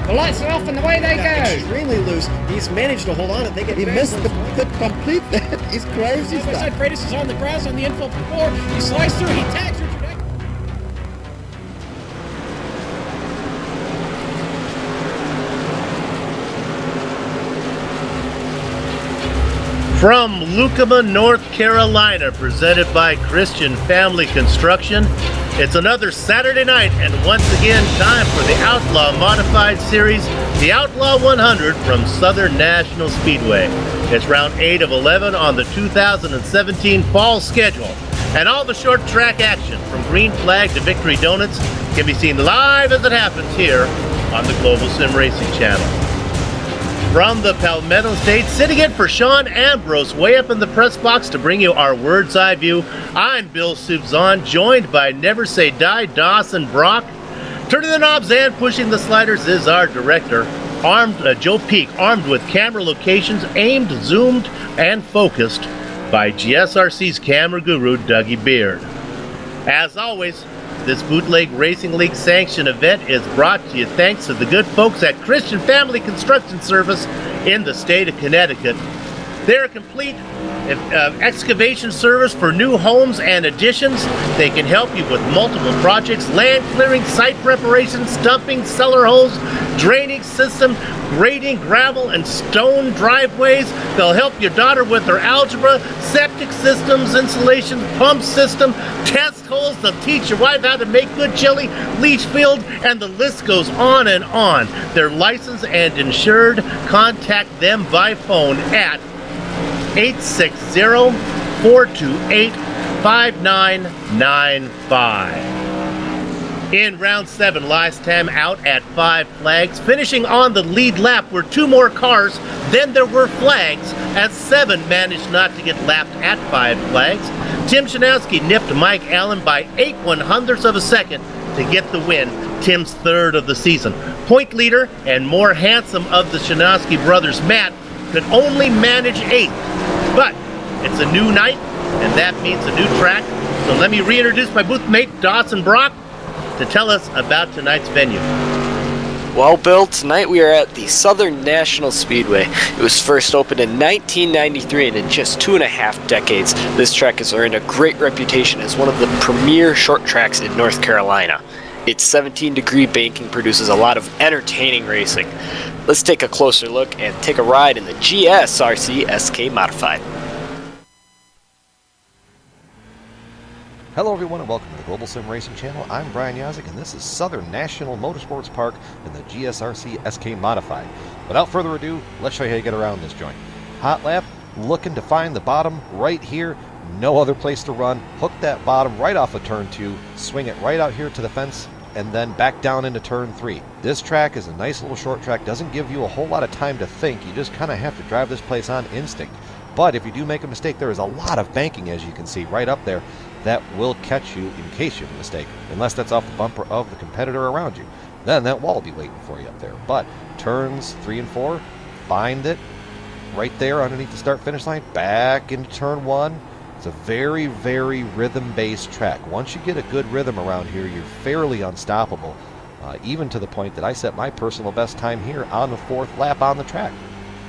The lights are off and away they go. Extremely loose. He's managed to hold on and think He missed the complete that. He's crazy As I stuff. said, Freitas is on the grass on the infield before. He slides through. He tags Richard Eck. From Lucama, North Carolina, presented by Christian Family Construction, it's another Saturday night, and once again, time for the Outlaw Modified Series, the Outlaw 100 from Southern National Speedway. It's round 8 of 11 on the 2017 fall schedule, and all the short track action from Green Flag to Victory Donuts can be seen live as it happens here on the Global Sim Racing channel. From the Palmetto State, sitting in for Sean Ambrose, way up in the press box to bring you our Word's Eye view, I'm Bill Subzon, joined by Never Say Die Dawson Brock. Turning the knobs and pushing the sliders is our director, Joe Peak, armed with camera locations aimed, zoomed, and focused by GSRC's camera guru, Dougie Beard. As always, this Bootleg Racing League sanctioned event is brought to you thanks to the good folks at Christian Family Construction Service in the state of Connecticut. They're a complete excavation service for new homes and additions. They can help you with multiple projects: land clearing, site preparation, stumping, cellar holes, drainage system, grading, gravel, and stone driveways. They'll help your daughter with her algebra, septic systems, insulation, pump system, test holes. They'll teach your wife how to make good chili, leach field, and the list goes on and on. They're licensed and insured. Contact them by phone at 860-428-5995. In round 7, last time out at 5 flags, finishing on the lead lap were 2 more cars, then there were flags, as 7 managed not to get lapped at 5 flags. Tim Shanowski nipped Mike Allen by 8/100ths of a second to get the win, Tim's 3rd of the season. Point leader and more handsome of the Shanowski brothers, Matt, could only manage 8th. But it's a new night, and that means a new track. So let me reintroduce my booth mate, Dawson Brock, to tell us about tonight's venue. Well, Bill, tonight we are at the Southern National Speedway. It was first opened in 1993, and in just 2.5 decades, this track has earned a great reputation as one of the premier short tracks in North Carolina. Its 17-degree banking produces a lot of entertaining racing. Let's take a closer look and take a ride in the GSRC SK Modified. Hello everyone and welcome to the Global Sim Racing channel. I'm Brian Yazik and this is Southern National Motorsports Park in the GSRC SK Modified. Without further ado, let's show you how you get around this joint. Hot lap, looking to find the bottom right here. No other place to run. Hook that bottom right off of turn 2, swing it right out here to the fence, and then back down into turn 3. This track is a nice little short track, doesn't give you a whole lot of time to think. You just kind of have to drive this place on instinct. But if you do make a mistake, there is a lot of banking, as you can see right up there, that will catch you in case you have a mistake, unless that's off the bumper of the competitor around you. Then that wall will be waiting for you up there. But turns 3 and 4, find it right there underneath the start-finish line, back into turn 1. It's a very, very rhythm-based track. Once you get a good rhythm around here, you're fairly unstoppable, even to the point that I set my personal best time here on the 4th lap on the track.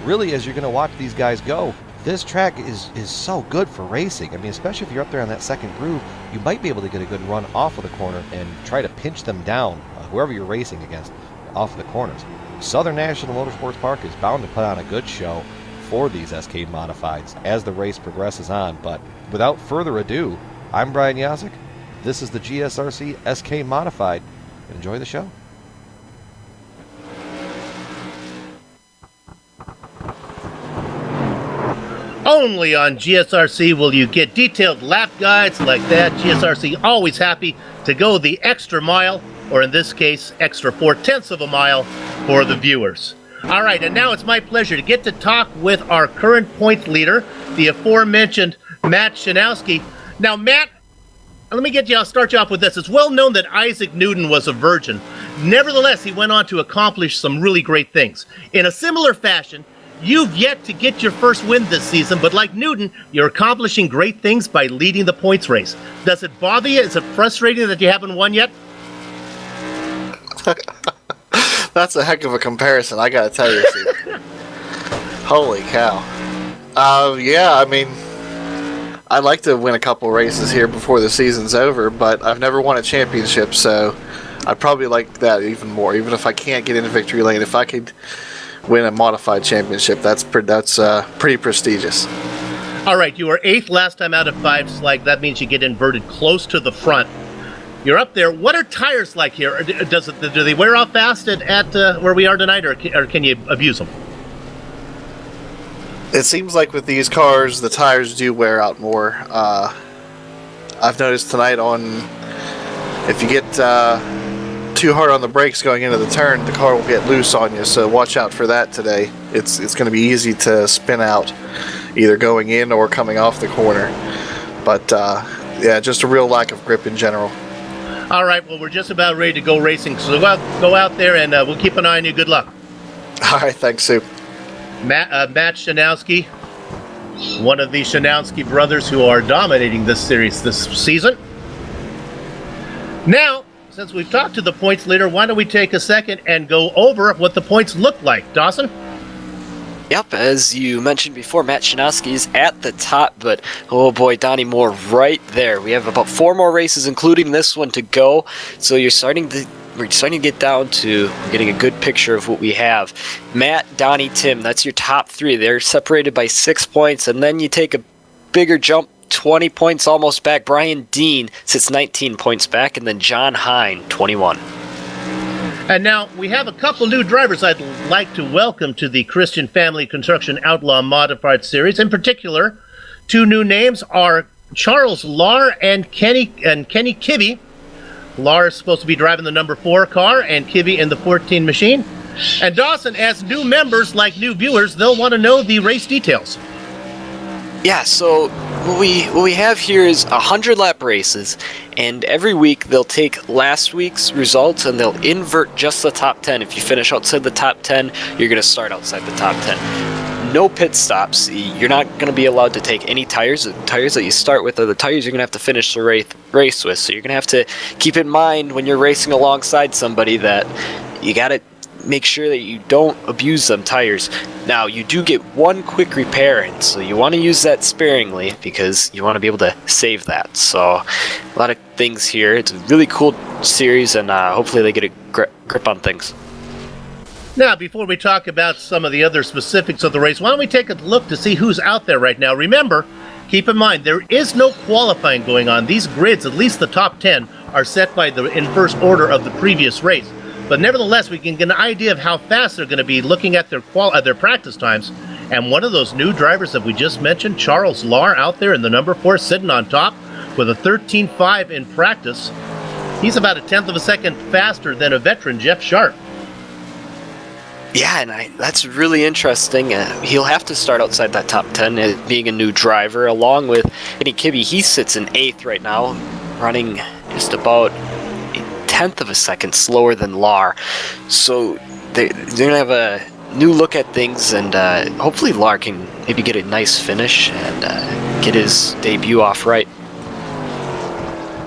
Really, as you're going to watch these guys go, this track is so good for racing. I mean, especially if you're up there on that second groove, you might be able to get a good run off of the corner and try to pinch them down, whoever you're racing against, off the corners. Southern National Motorsports Park is bound to put on a good show for these SK Modifieds as the race progresses on. But without further ado, I'm Brian Yazik. This is the GSRC SK Modified. Enjoy the show. Only on GSRC will you get detailed lap guides like that. GSRC always happy to go the extra mile, or in this case, extra 4/10 of a mile for the viewers. All right, and now it's my pleasure to get to talk with our current point leader, the aforementioned Matt Shanowski. Now, Matt, I'll start you off with this. It's well known that Isaac Newton was a virgin. Nevertheless, he went on to accomplish some really great things. In a similar fashion, you've yet to get your first win this season, but like Newton, you're accomplishing great things by leading the points race. Does it bother you? Is it frustrating that you haven't won yet? That's a heck of a comparison, I gotta tell you, Steve. Holy cow. Yeah, I mean, I'd like to win a couple races here before the season's over, but I've never won a championship, so I'd probably like that even more. Even if I can't get into victory lane, if I could win a modified championship, that's pretty prestigious. All right, you were 8th last time out of 5 slag. That means you get inverted close to the front. You're up there. What are tires like here? Do they wear out fast at where we are tonight, or can you abuse them? It seems like with these cars, the tires do wear out more. I've noticed tonight if you get too hard on the brakes going into the turn, the car will get loose on you, so watch out for that today. It's going to be easy to spin out, either going in or coming off the corner. But yeah, just a real lack of grip in general. All right, well, we're just about ready to go racing, so go out there and we'll keep an eye on you. Good luck. All right, thanks, Sue. Matt Shanowski, one of the Shanowski brothers who are dominating this series this season. Now, since we've talked to the points leader, why don't we take a second and go over what the points look like. Dawson? Yep, as you mentioned before, Matt Shanowski is at the top, but oh boy, Donnie Moore right there. We have about 4 more races, including this one, to go. So we're starting to get down to getting a good picture of what we have. Matt, Donnie, Tim, that's your top 3. They're separated by 6 points, and then you take a bigger jump, 20 points almost back. Brian Dean sits 19 points back, and then John Hine, 21. And now we have a couple new drivers I'd like to welcome to the Christian Family Construction Outlaw Modified Series. In particular, 2 new names are Charles Lahr and Kenny Kibbe. Lahr is supposed to be driving the number 4 car and Kibbe in the 14 machine. And Dawson, as new members, like new viewers, they'll want to know the race details. Yeah, so what we have here is 100-lap races, and every week they'll take last week's results and they'll invert just the top 10. If you finish outside the top 10, you're going to start outside the top 10. No pit stops. You're not going to be allowed to take any tires. The tires that you start with are the tires you're going to have to finish the race with. So you're going to have to keep in mind when you're racing alongside somebody that you got to make sure that you don't abuse them tires. Now, you do get 1 quick repair, and so you want to use that sparingly because you want to be able to save that. So a lot of things here. It's a really cool series, and hopefully they get a grip on things. Now, before we talk about some of the other specifics of the race, why don't we take a look to see who's out there right now? Remember, keep in mind, there is no qualifying going on. These grids, at least the top 10, are set by the inverse order of the previous race. But nevertheless, we can get an idea of how fast they're going to be looking at their practice times. And one of those new drivers that we just mentioned, Charles Lahr, out there in the number 4, sitting on top with a 13.5 in practice. He's about a 1/10 of a second faster than a veteran, Jeff Sharp. Yeah, and that's really interesting. He'll have to start outside that top 10, being a new driver, along with Kenny Kibbe. He sits in 8th right now, running just about 1/10 of a second slower than Lahr. So they're going to have a new look at things, and hopefully Lahr can maybe get a nice finish and get his debut off right.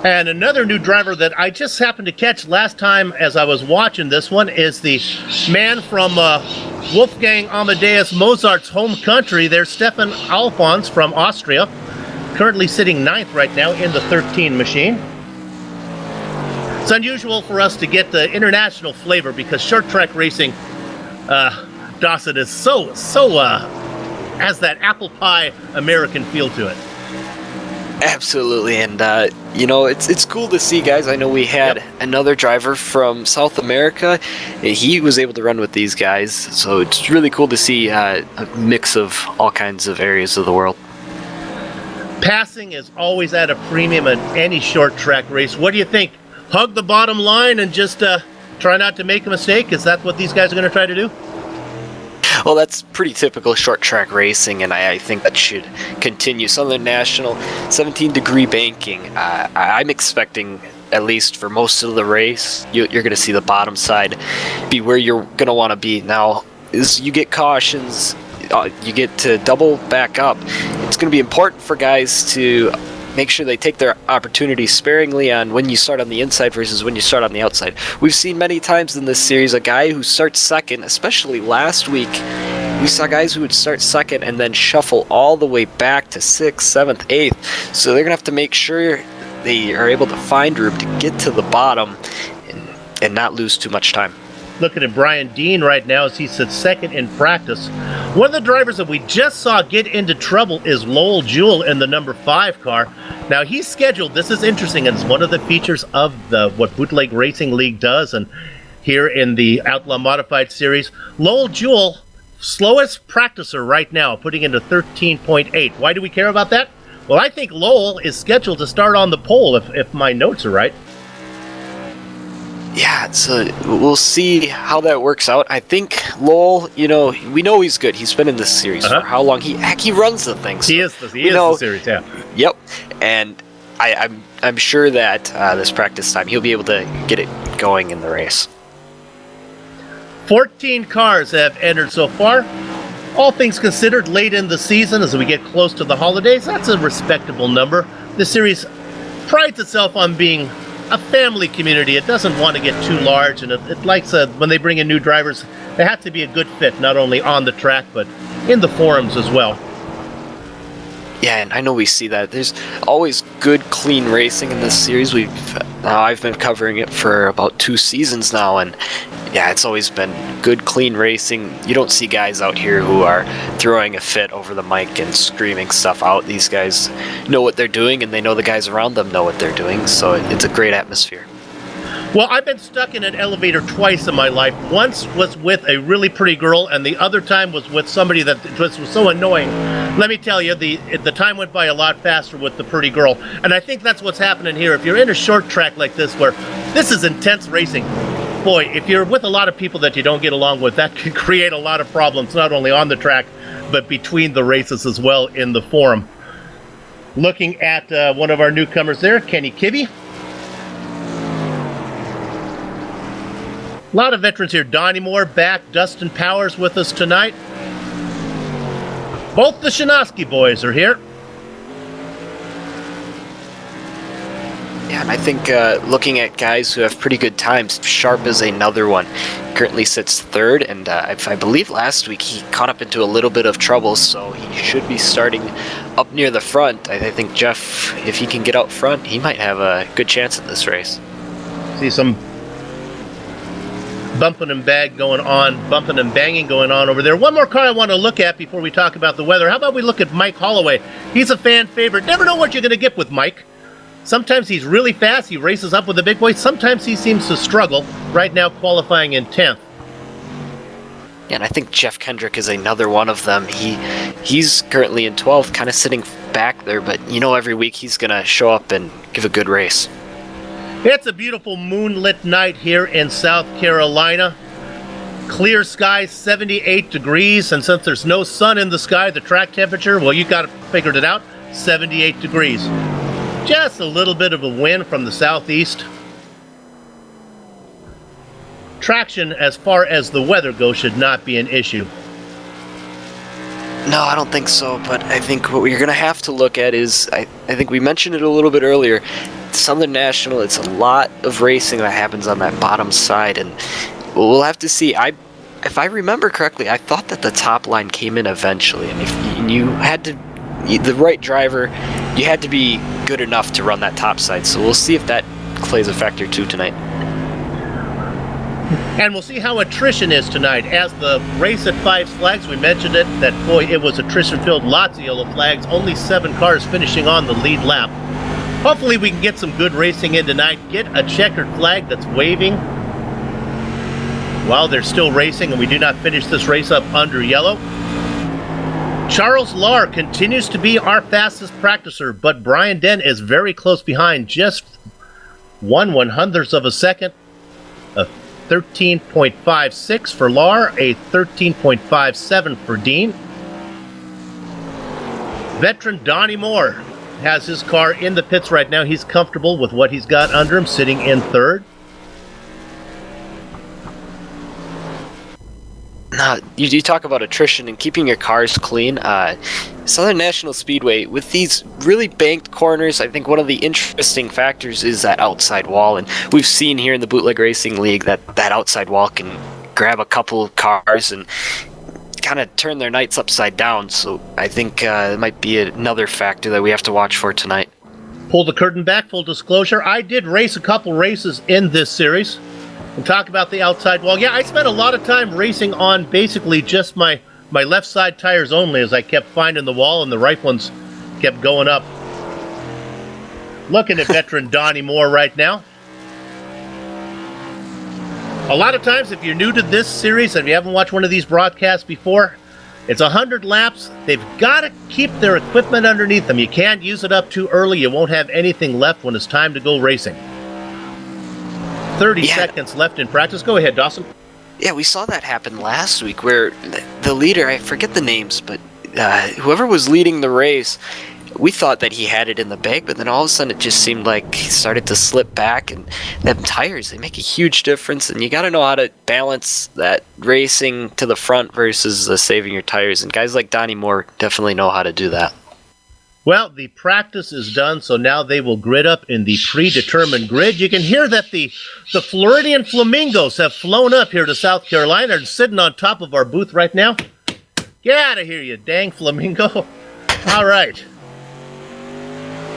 And another new driver that I just happened to catch last time as I was watching this one is the man from Wolfgang Amadeus Mozart's home country. There's Stefan Alfons from Austria, currently sitting 9th right now in the 13 machine. It's unusual for us to get the international flavor because short track racing, Dawson, is so has that apple pie American feel to it. Absolutely, and it's cool to see, guys. I know we had another driver from South America. He was able to run with these guys, so it's really cool to see a mix of all kinds of areas of the world. Passing is always at a premium in any short track race. What do you think? Hug the bottom line and just try not to make a mistake? Is that what these guys are going to try to do? Well, that's pretty typical short track racing, and I think that should continue. Southern National, 17-degree banking. I'm expecting, at least for most of the race, you're going to see the bottom side be where you're going to want to be. Now, as you get cautions, you get to double back up. It's going to be important for guys to make sure they take their opportunities sparingly on when you start on the inside versus when you start on the outside. We've seen many times in this series a guy who starts second, especially last week. We saw guys who would start second and then shuffle all the way back to 6th, 7th, 8th. So they're going to have to make sure they are able to find room to get to the bottom and not lose too much time. Looking at Brian Dean right now as he sits second in practice. One of the drivers that we just saw get into trouble is Lowell Jewell in the number 5 car. Now he's scheduled, this is interesting, and it's one of the features of what Bootleg Racing League does, and here in the Outlaw Modified Series. Lowell Jewell, slowest practicer right now, putting into 13.8. Why do we care about that? Well, I think Lowell is scheduled to start on the pole if my notes are right. Yeah, so we'll see how that works out. I think Lowell, we know he's good. He's been in this series for how long? He runs the thing. So he is the series, yeah. Yep, and I'm sure that this practice time he'll be able to get it going in the race. 14 cars have entered so far. All things considered, late in the season as we get close to the holidays, that's a respectable number. The series prides itself on being a family community. It doesn't want to get too large, and it likes when they bring in new drivers, they have to be a good fit, not only on the track, but in the forums as well. Yeah, and I know we see that. There's always good, clean racing in this series. I've been covering it for about 2 seasons now, and yeah, it's always been good, clean racing. You don't see guys out here who are throwing a fit over the mic and screaming stuff out. These guys know what they're doing, and they know the guys around them know what they're doing, so it's a great atmosphere. Well, I've been stuck in an elevator twice in my life. Once was with a really pretty girl, and the other time was with somebody that was so annoying. Let me tell you, the time went by a lot faster with the pretty girl. And I think that's what's happening here. If you're in a short track like this, where this is intense racing, boy, if you're with a lot of people that you don't get along with, that can create a lot of problems, not only on the track, but between the races as well in the forum. Looking at one of our newcomers there, Kenny Kibbe. A lot of veterans here. Donnie Moore back. Dustin Powers with us tonight. Both the Shinosky boys are here. Yeah, and I think looking at guys who have pretty good times, Sharp is another one. Currently sits 3rd, and I believe last week he caught up into a little bit of trouble, so he should be starting up near the front. I think Jeff, if he can get out front, he might have a good chance in this race. See some bumping and banging going on over there. One more car I want to look at before we talk about the weather. How about we look at Mike Holloway? He's a fan favorite. Never know what you're going to get with Mike. Sometimes he's really fast. He races up with the big boys. Sometimes he seems to struggle. Right now qualifying in 10th. Yeah, and I think Jeff Kendrick is another one of them. He's currently in 12th, kind of sitting back there, but every week he's going to show up and give a good race. It's a beautiful moonlit night here in South Carolina. Clear skies, 78 degrees, and since there's no sun in the sky, the track temperature, well, you got it figured it out, 78 degrees. Just a little bit of a wind from the southeast. Traction, as far as the weather goes, should not be an issue. No, I don't think so, but I think what we're going to have to look at is, I think we mentioned it a little bit earlier, Southern National, it's a lot of racing that happens on that bottom side, and we'll have to see. If I remember correctly, I thought that the top line came in eventually, and if you had to, the right driver, you had to be good enough to run that top side, so we'll see if that plays a factor too tonight. And we'll see how attrition is tonight. As the race at 5 flags, we mentioned it, that boy, it was attrition-filled, lots of yellow flags, only 7 cars finishing on the lead lap. Hopefully we can get some good racing in tonight, get a checkered flag that's waving while they're still racing, and we do not finish this race up under yellow. Charles Lahr continues to be our fastest practicer, but Brian Den is very close behind, just 1/100th of a second. A 13.56 for Lahr, a 13.57 for Dean. Veteran Donnie Moore has his car in the pits right now. He's comfortable with what he's got under him, sitting in 3rd. Now, you talk about attrition and keeping your cars clean. Southern National Speedway, with these really banked corners, I think one of the interesting factors is that outside wall. And we've seen here in the Bootleg Racing League that outside wall can grab a couple of cars and kind of turn their nights upside down. So I think it might be another factor that we have to watch for tonight. Pull the curtain back, full disclosure. I did race a couple races in this series. And talk about the outside wall. Yeah, I spent a lot of time racing on basically just my left side tires only, as I kept finding the wall and the right ones kept going up. Looking at veteran Donnie Moore right now. A lot of times, if you're new to this series and you haven't watched one of these broadcasts before, it's 100 laps. They've got to keep their equipment underneath them. You can't use it up too early. You won't have anything left when it's time to go racing. 30 seconds left in practice. Go ahead, Dawson. Yeah, we saw that happen last week where the leader, I forget the names, but whoever was leading the race, we thought that he had it in the bag, but then all of a sudden it just seemed like he started to slip back, and them tires, they make a huge difference, and you got to know how to balance that racing to the front versus saving your tires, and guys like Donnie Moore definitely know how to do that. Well, the practice is done, so now they will grid up in the predetermined grid. You can hear that the Floridian Flamingos have flown up here to South Carolina and sitting on top of our booth right now. Get out of here, you dang flamingo. All right.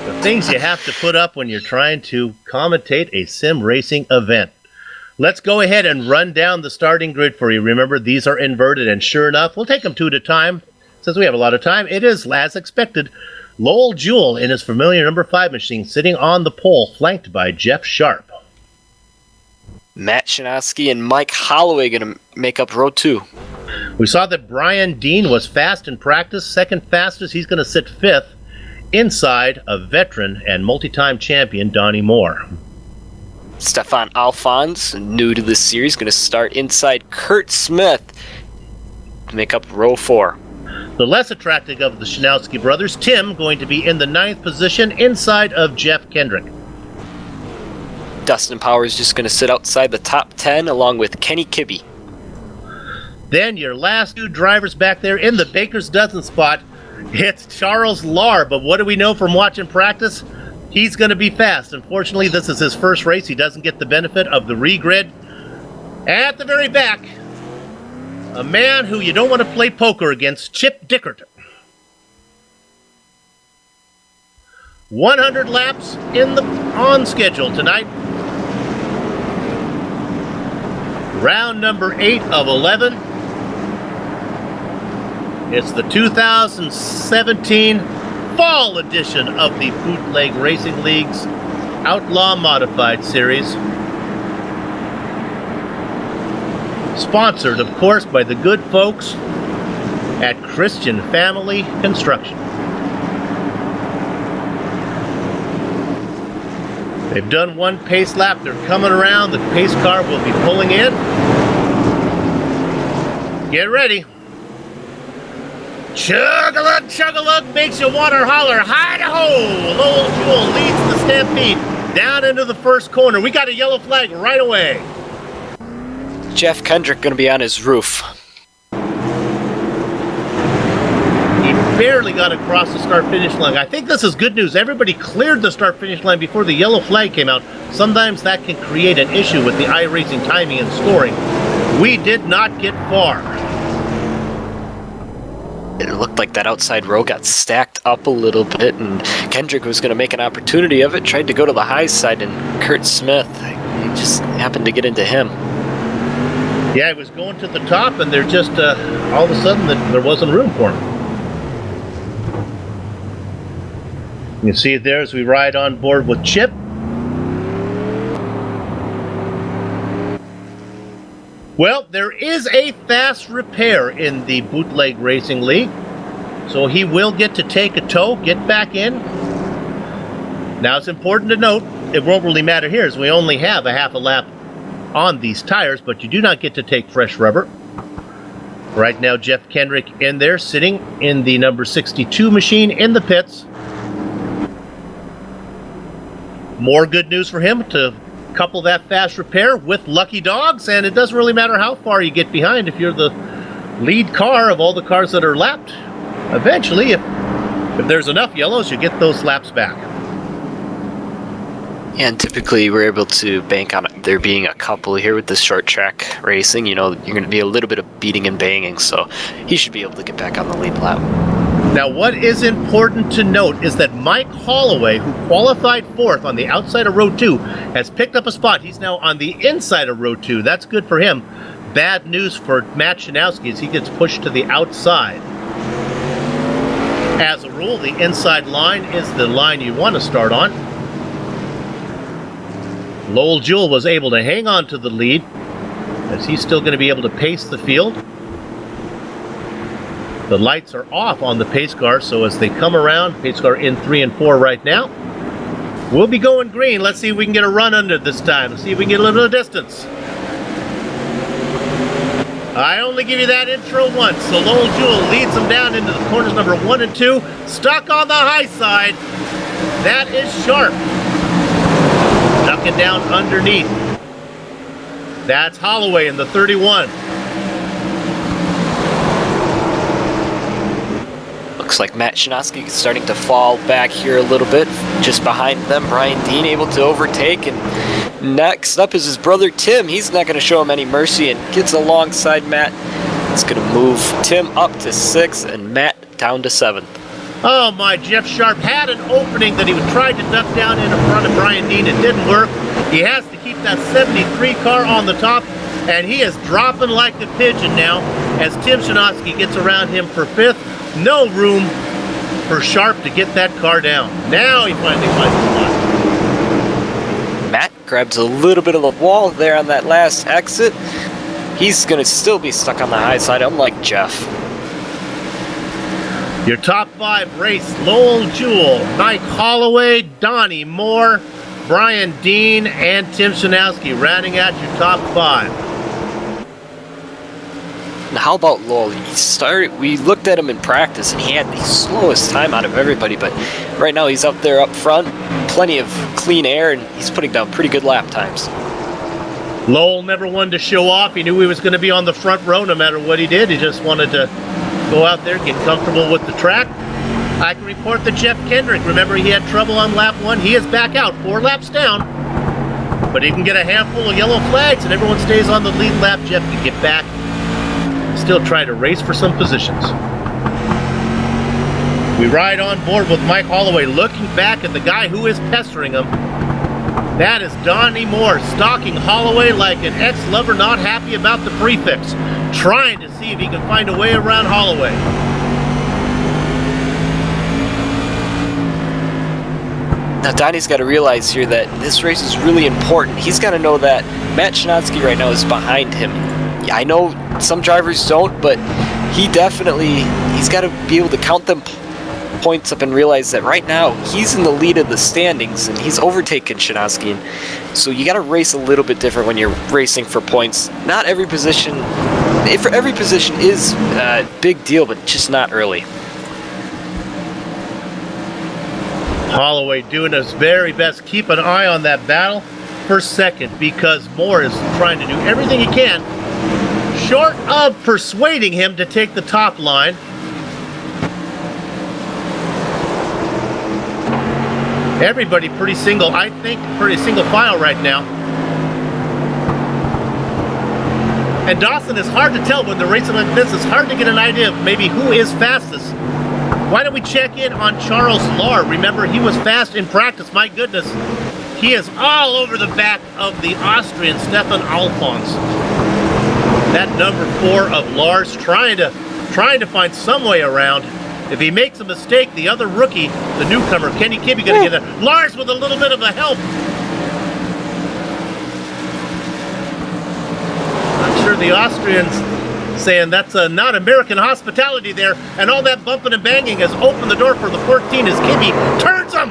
The things you have to put up when you're trying to commentate a sim racing event. Let's go ahead and run down the starting grid for you. Remember, these are inverted, and sure enough, we'll take them two at a time. Since we have a lot of time, it is, as expected, Lowell Jewell in his familiar number 5 machine sitting on the pole, flanked by Jeff Sharp. Matt Shinosky and Mike Holloway going to make up row 2. We saw that Brian Dean was fast in practice, second fastest. He's going to sit 5th inside of veteran and multi-time champion Donnie Moore. Stefan Alphonse, new to this series, going to start inside Kurt Smith to make up row 4. The less attractive of the Shinowski brothers, Tim, going to be in the 9th position inside of Jeff Kendrick. Dustin Powers just going to sit outside the top 10 along with Kenny Kibbe. Then your last 2 drivers back there in the Baker's Dozen spot, it's Charles Lahr. But what do we know from watching practice? He's going to be fast. Unfortunately, this is his first race. He doesn't get the benefit of the regrid. At the very back, a man who you don't want to play poker against, Chip Dickert. 100 laps on schedule tonight. Round number 8 of 11. It's the 2017 fall edition of the Bootleg Racing League's Outlaw Modified Series. Sponsored, of course, by the good folks at Christian Family Construction. They've done 1 pace lap. They're coming around. The pace car will be pulling in. Get ready. Chug-a-lug, chug-a-lug makes you want to holler. Hi-de-ho! Lowell Jewell leads the stampede down into the first corner. We got a yellow flag right away. Jeff Kendrick going to be on his roof. He barely got across the start-finish line. I think this is good news. Everybody cleared the start-finish line before the yellow flag came out. Sometimes that can create an issue with the iRacing timing and scoring. We did not get far. It looked like that outside row got stacked up a little bit, and Kendrick was going to make an opportunity of it, tried to go to the high side, and Kurt Smith, he just happened to get into him. Yeah, he was going to the top, and there just, all of a sudden, there wasn't room for him. You can see it there as we ride on board with Chip. Well, there is a fast repair in the Bootleg Racing League, so he will get to take a tow, get back in. Now, it's important to note, it won't really matter here, as we only have a half a lap on these tires, but you do not get to take fresh rubber. Right now, Jeff Kendrick in there, sitting in the number 62 machine in the pits. More good news for him to couple that fast repair with lucky dogs, and it doesn't really matter how far you get behind if you're the lead car of all the cars that are lapped. Eventually, if there's enough yellows, you get those laps back. And typically we're able to bank on there being a couple here with this short track racing. You know, you're going to be a little bit of beating and banging, so he should be able to get back on the lead lap. Now, what is important to note is that Mike Holloway, who qualified fourth on the outside of row 2, has picked up a spot. He's now on the inside of row 2. That's good for him. Bad news for Matt Shanowski as he gets pushed to the outside. As a rule, the inside line is the line you want to start on. Lowell Jewell was able to hang on to the lead as he's still going to be able to pace the field. The lights are off on the pace car, so as they come around, pace car in 3 and 4 right now. We'll be going green. Let's see if we can get a run under this time. Let's see if we can get a little distance. I only give you that intro once, so Lowell Jewell leads them down into the corners number 1 and 2. Stuck on the high side. That is Sharp. Ducking down underneath. That's Holloway in the 31. Looks like Matt Shanowski is starting to fall back here a little bit. Just behind them, Brian Dean able to overtake. And next up is his brother Tim. He's not going to show him any mercy and gets alongside Matt. It's going to move Tim up to 6th and Matt down to 7th. Oh my, Jeff Sharp had an opening that he tried to duck down in front of Brian Dean. It didn't work. He has to keep that 73 car on the top, and he is dropping like a pigeon now as Tim Shanowski gets around him for 5th. No room for Sharp to get that car down. Now he finally finds the spot. Matt grabs a little bit of the wall there on that last exit. He's going to still be stuck on the high side, unlike Jeff. Your top 5 race: Lowell Jewell, Mike Holloway, Donnie Moore, Brian Dean, and Tim Shanowski rounding out your top 5. Now, how about Lowell? We looked at him in practice, and he had the slowest time out of everybody, but right now he's up there up front, plenty of clean air, and he's putting down pretty good lap times. Lowell never wanted to show off. He knew he was going to be on the front row no matter what he did. He just wanted to go out there, get comfortable with the track. I can report that Jeff Kendrick, remember he had trouble on lap 1. He is back out, 4 laps down. But he can get a handful of yellow flags and everyone stays on the lead lap. Jeff can get back, still try to race for some positions. We ride on board with Mike Holloway looking back at the guy who is pestering him. That is Donnie Moore, stalking Holloway like an ex-lover not happy about the prefix, trying to see if he can find a way around Holloway. Now Donnie's got to realize here that this race is really important. He's got to know that Matt Shanowski right now is behind him. I know some drivers don't, but he's got to be able to count them points up and realize that right now he's in the lead of the standings and he's overtaken Shanowski. So you got to race a little bit different when you're racing for points. Not every position, for every position is a big deal, but just not early. Holloway doing his very best. Keep an eye on that battle for second because Moore is trying to do everything he can, short of persuading him to take the top line. Everybody pretty single, I think, pretty single file right now. And Dawson, is hard to tell when they're racing like this. It's hard to get an idea of maybe who is fastest. Why don't we check in on Charles Lahr? Remember, he was fast in practice. My goodness, he is all over the back of the Austrian Stefan Alphonse. That number 4 of Lahr's trying to find some way around. If he makes a mistake, the other rookie, the newcomer, Kenny Kibbe, gonna get there. Lars with a little bit of a help. I'm sure the Austrians saying that's not American hospitality there, and all that bumping and banging has opened the door for the 14 as Kibbe turns him.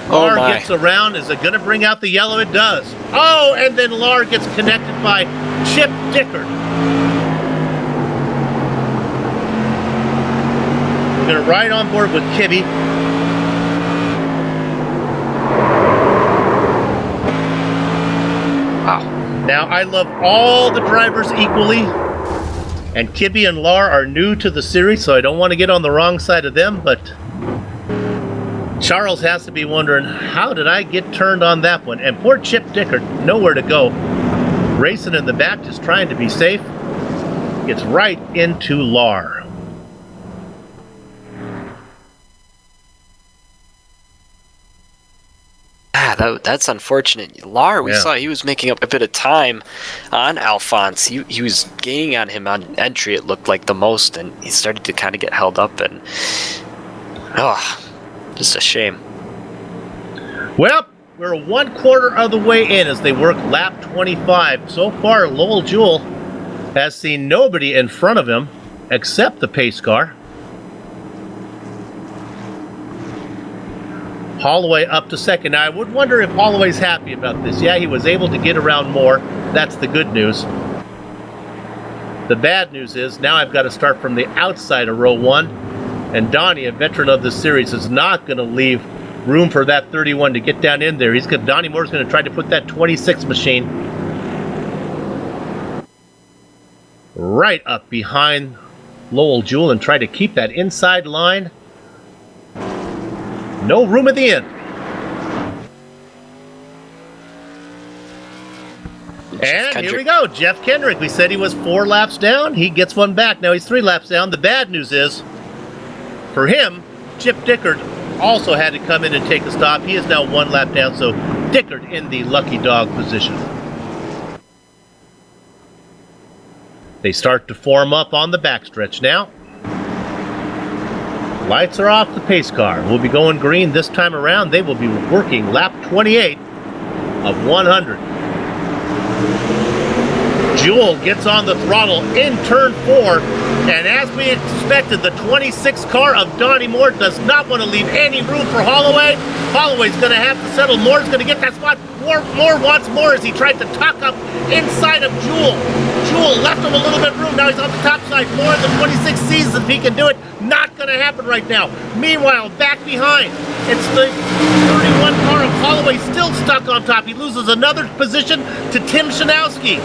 Lahr gets around. Is it gonna bring out the yellow? It does. Oh, and then Lahr gets connected by Chip Dickard. We're going to ride on board with Kibbe. Wow. Now, I love all the drivers equally, and Kibbe and Lar are new to the series, so I don't want to get on the wrong side of them, but Charles has to be wondering, how did I get turned on that one? And poor Chip Dickert, nowhere to go. Racing in the back, just trying to be safe. Gets right into Lar. That's unfortunate. Lar, we saw he was making up a bit of time on Alphonse. He was gaining on him on entry, it looked like the most, and he started to kind of get held up, and just a shame. Well, we're 1/4 of the way in as they work lap 25. So far, Lowell Jewell has seen nobody in front of him except the pace car. Holloway up to second. Now, I would wonder if Holloway's happy about this. Yeah, he was able to get around more. That's the good news. The bad news is now I've got to start from the outside of row 1. And Donnie, a veteran of this series, is not going to leave room for that 31 to get down in there. Donnie Moore's going to try to put that 26 machine right up behind Lowell Jewell and try to keep that inside line. No room at the end. And here we go. Jeff Kendrick. We said he was 4 laps down. He gets one back. Now he's 3 laps down. The bad news is, for him, Chip Dickert also had to come in and take a stop. He is now 1 lap down, so Dickert in the lucky dog position. They start to form up on the backstretch now. Lights are off the pace car. We'll be going green this time around. They will be working lap 28 of 100. Jewell gets on the throttle in turn 4, and as we expected, the 26 car of Donnie Moore does not want to leave any room for Holloway. Holloway's going to have to settle. Moore's going to get that spot. Moore wants more as he tried to tuck up inside of Jewell. Jewell left him a little bit of room. Now he's on the top side. Moore in the 26 sees if he can do it. Not going to happen right now. Meanwhile, back behind, it's the 31 car of Holloway still stuck on top. He loses another position to Tim Shanowski.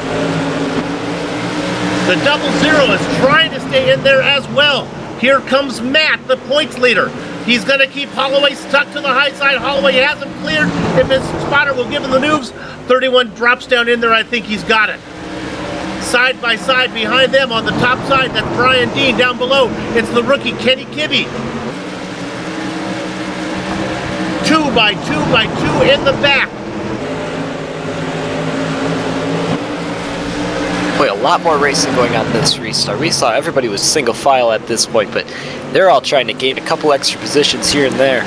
The 00 is trying to stay in there as well. Here comes Matt, the points leader. He's going to keep Holloway stuck to the high side. Holloway hasn't cleared. If his spotter will give him the news, 31 drops down in there. I think he's got it. Side by side behind them on the top side, that's Brian Dean. Down below, it's the rookie Kenny Kibbe. 2 by 2 by 2 in the back. Boy, a lot more racing going on this restart. We saw everybody was single file at this point, but they're all trying to gain a couple extra positions here and there.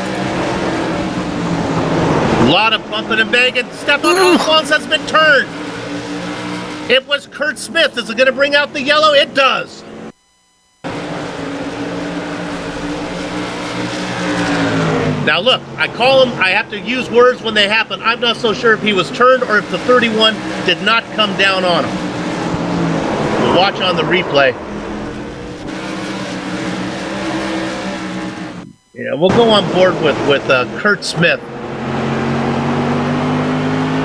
A lot of bumping and banging. Stefan Alphonse has been turned. It was Kurt Smith. Is it going to bring out the yellow? It does. Now look, I have to use words when they happen. I'm not so sure if he was turned or if the 31 did not come down on him. We'll watch on the replay. Yeah, we'll go on board with Kurt Smith.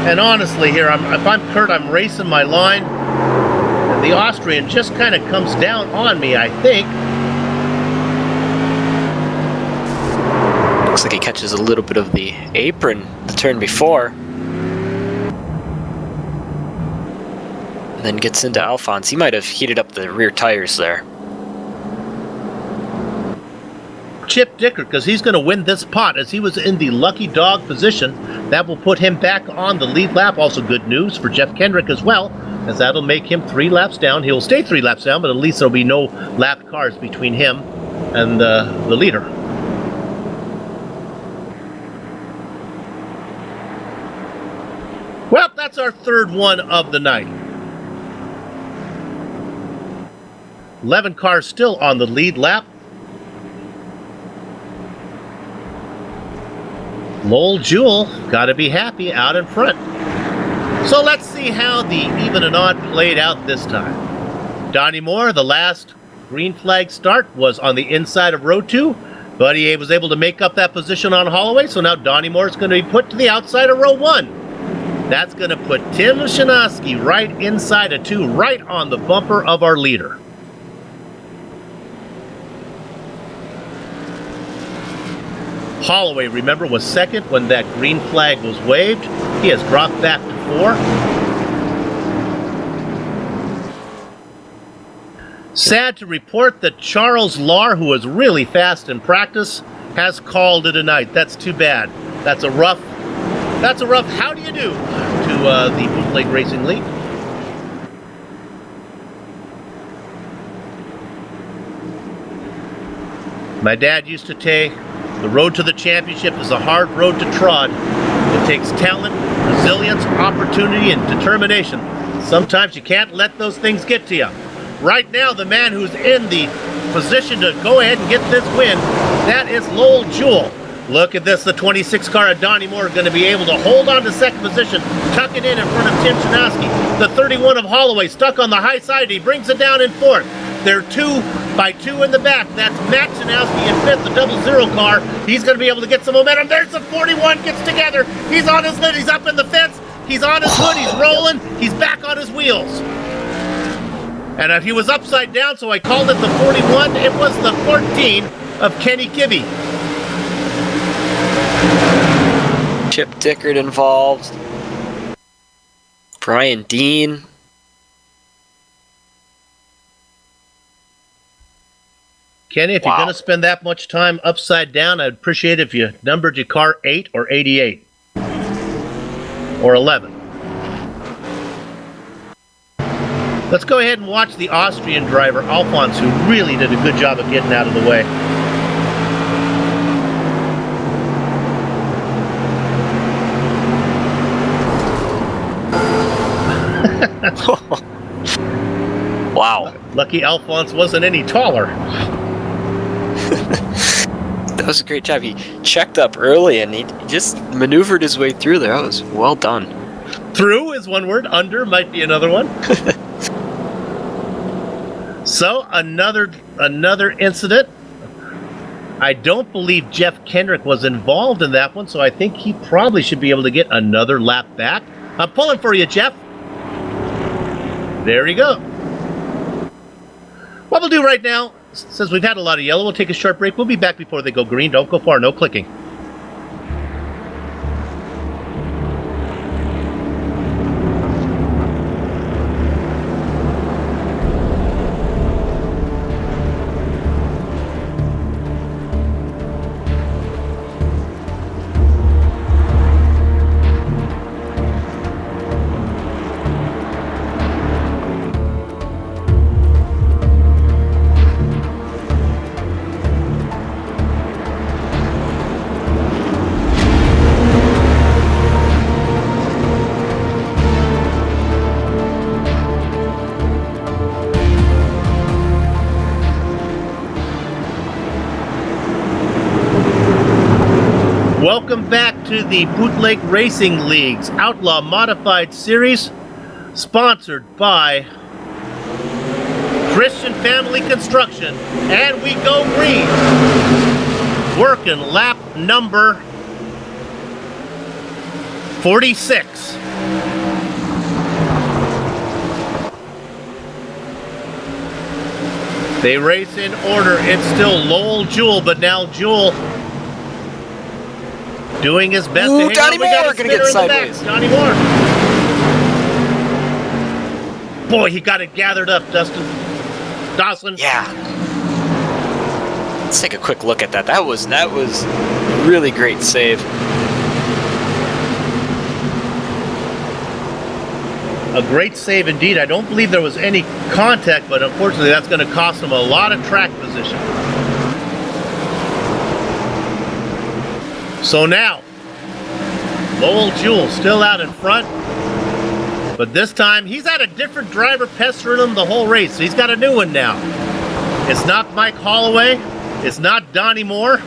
And honestly here, if I'm Kurt, I'm racing my line. And the Austrian just kind of comes down on me, I think. Looks like he catches a little bit of the apron the turn before. And then gets into Alphonse. He might have heated up the rear tires there. Chip Dickert, because he's going to win this pot as he was in the lucky dog position. That will put him back on the lead lap. Also good news for Jeff Kendrick as well, as that'll make him 3 laps down. He'll stay 3 laps down, but at least there'll be no lapped cars between him and the leader. Well, that's our 3rd one of the night. 11 cars still on the lead lap. Lowell Jewell, got to be happy out in front. So let's see how the even and odd played out this time. Donnie Moore, the last green flag start, was on the inside of row 2, but he was able to make up that position on Holloway, so now Donnie Moore is going to be put to the outside of row 1. That's going to put Tim Shinowski right inside of 2, right on the bumper of our leader. Holloway, remember, was second when that green flag was waved. He has dropped back to 4. Sad to report that Charles Lahr, who was really fast in practice, has called it a night. That's too bad. That's a rough how do you do to the Bootleg Racing League. My dad used to say, the road to the championship is a hard road to trod. It takes talent, resilience, opportunity, and determination. Sometimes you can't let those things get to you. Right now, the man who's in the position to go ahead and get this win, that is Lowell Jewell. Look at this, the 26 car of Donnie Moore going to be able to hold on to second position, tuck it in front of Tim Shinowski. The 31 of Holloway stuck on the high side. He brings it down in 4th. They're 2 by 2 in the back. That's Matt Shinowski in 5th, the 00 car. He's going to be able to get some momentum. There's the 41, gets together. He's on his lid. He's up in the fence. He's on his hood. He's rolling. He's back on his wheels. And he was upside down, so I called it the 41. It was the 14 of Kenny Kibbe. Chip Dickert involved. Brian Dean. Kenny, if you're going to spend that much time upside down, I'd appreciate it if you numbered your car 8 or 88. Or 11. Let's go ahead and watch the Austrian driver, Alphonse, who really did a good job of getting out of the way. Wow. Lucky Alphonse wasn't any taller. That was a great job. He checked up early and he just maneuvered his way through there. That was well done. Through is one word. Under might be another one. So, another incident. I don't believe Jeff Kendrick was involved in that one, so I think he probably should be able to get another lap back. I'm pulling for you, Jeff. There you go. What we'll do right now, since we've had a lot of yellow, we'll take a short break. We'll be back before they go green. Don't go far. No clicking. Welcome back to the Bootleg Racing League's Outlaw Modified Series, sponsored by Christian Family Construction, and we go green. Working lap number 46. They race in order. It's still Lowell Jewell, but now Jewell doing his best to hang Donnie on. We got Moore a gonna get spinner in the sideways. back. Donnie Moore. Boy, he got it gathered up, Dawson. Yeah. Let's take a quick look at that. That was really great save. A great save indeed. I don't believe there was any contact, but unfortunately that's going to cost him a lot of track position. So now, Lowell Jewell still out in front, but this time he's had a different driver pestering him the whole race. So he's got a new one now. It's not Mike Holloway. It's not Donnie Moore.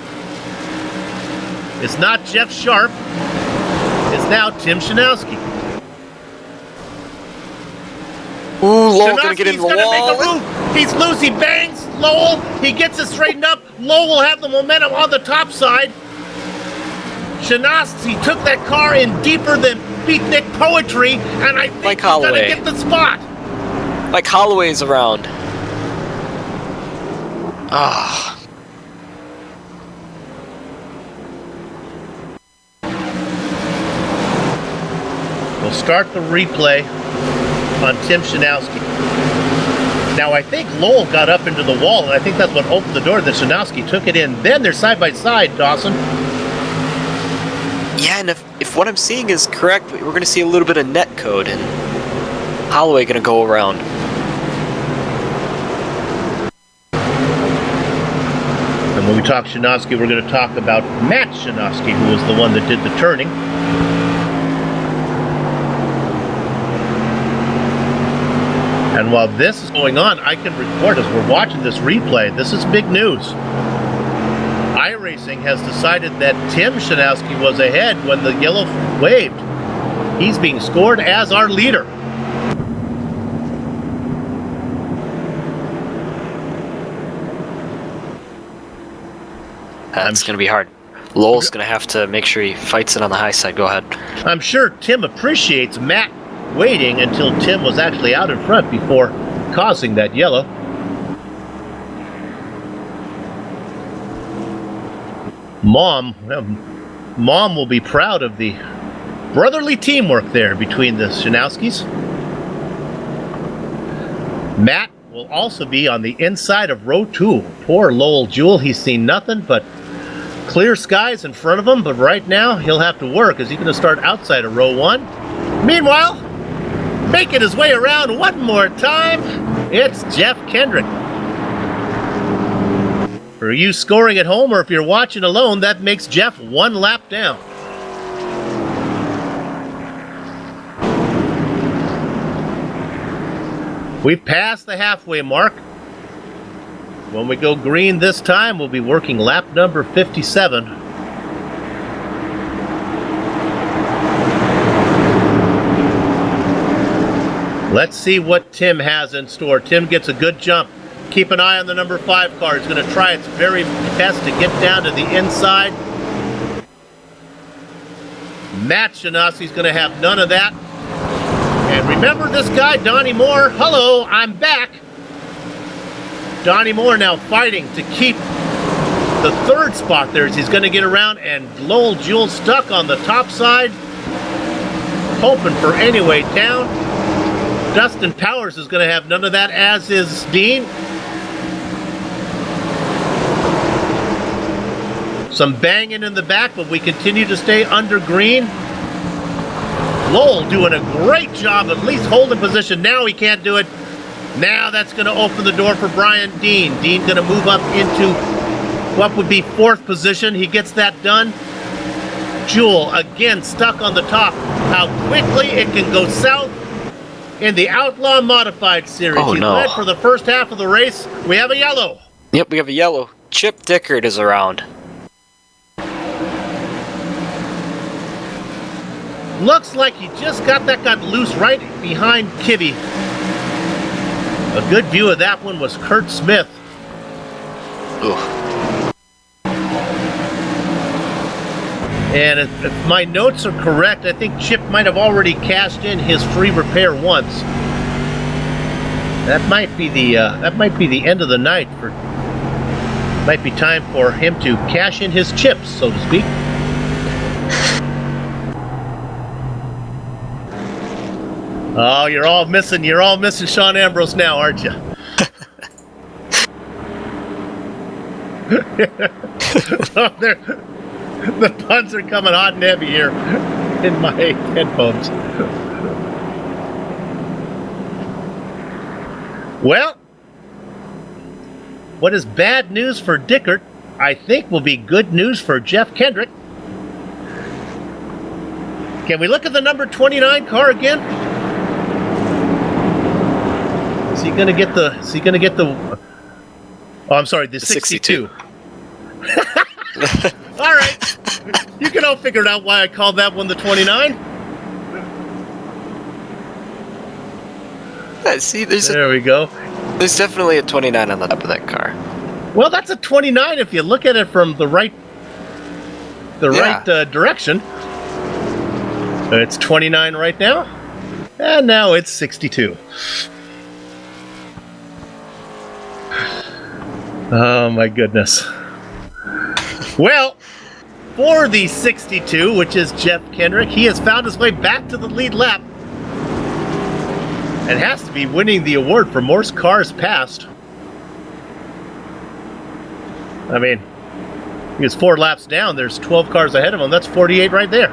It's not Jeff Sharp. It's now Tim Shinowski. Ooh, Lowell gonna get in the Make a wall. move. He's loose. He bangs Lowell. He gets it straightened up. Lowell will have the momentum on the top side. Shanasti took that car in deeper than beatnik poetry, and I think Like he's gonna Holloway. get the spot. Like Holloway's around. Ah. We'll start the replay on Tim Shanowski. Now, I think Lowell got up into the wall, and I think that's what opened the door that Shanowski took it in. Then they're side by side, Dawson. Yeah, and if what I'm seeing is correct, we're going to see a little bit of net code, and Holloway going to go around. And when we talk Shanowski, we're going to talk about Matt Shanowski, who was the one that did the turning. And while this is going on, I can report as we're watching this replay, this is big news. iRacing has decided that Tim Shanowski was ahead when the yellow waved. He's being scored as our leader. That's going to be hard. Lowell's going to have to make sure he fights it on the high side. Go ahead. I'm sure Tim appreciates Matt waiting until Tim was actually out in front before causing that yellow. Mom will be proud of the brotherly teamwork there between the Shanowskis. Matt will also be on the inside of row 2. Poor Lowell Jewell, he's seen nothing but clear skies in front of him, but right now he'll have to work as he's going to start outside of row 1. Meanwhile, making his way around one more time, it's Jeff Kendrick. For you scoring at home, or if you're watching alone, that makes Jeff one lap down. We've passed the halfway mark. When we go green this time, we'll be working lap number 57. Let's see what Tim has in store. Tim gets a good jump. Keep an eye on the number 5 car. It's going to try its very best to get down to the inside. Matt Shanowski's going to have none of that. And remember this guy, Donnie Moore. Hello, I'm back. Donnie Moore now fighting to keep the 3rd spot there as he's going to get around, and Lowell Jewell stuck on the top side, hoping for Anyway Town. Dustin Powers is going to have none of that, as is Dean. Some banging in the back, but we continue to stay under green. Lowell doing a great job, at least holding position. Now he can't do it. Now that's going to open the door for Brian Dean. Dean going to move up into what would be 4th position. He gets that done. Jewell again stuck on the top. How quickly it can go south in the Outlaw Modified Series. Oh, He's no. led for the first half of the race. We have a yellow. Yep, we have a yellow. Chip Dickert is around. Looks like he just got loose right behind Kibbe. A good view of that one was Kurt Smith. Ooh. And if my notes are correct, I think Chip might have already cashed in his free repair once. That might be the end of the night. Might be time for him to cash in his chips, so to speak. Oh, you're all missing Sean Ambrose now, aren't you? Oh, the puns are coming hot and heavy here in my headphones. Well, what is bad news for Dickert, I think will be good news for Jeff Kendrick. Can we look at the number 29 car again? Is he gonna get the? Oh, I'm sorry, the 62. All right, you can all figure it out why I called that one the 29. See, There we go. there's definitely a 29 on the top of that car. Well, that's a 29 if you look at it from the right the Yeah. right direction. It's 29 right now, and now it's 62. Oh my goodness. Well, for the 62, which is Jeff Kendrick, he has found his way back to the lead lap and has to be winning the award for most cars passed. I mean, he was 4 laps down. There's 12 cars ahead of him. That's 48 right there.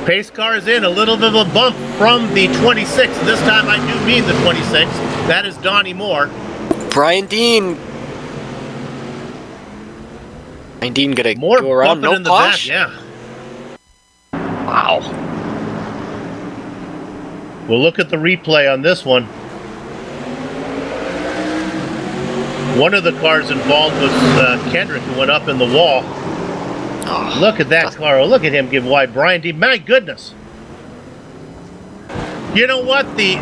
Pace car is in, a little bit of a bump from the 26. This time I do mean the 26. That is Donnie Moore. Brian Dean. Brian Dean gonna More go around, bumping no in the posh? back, yeah. Wow. We'll look at the replay on this one. One of the cars involved was Kendrick, who went up in the wall. Oh, Look at that car. Look at him give wide. Brian D. My goodness. You know what? The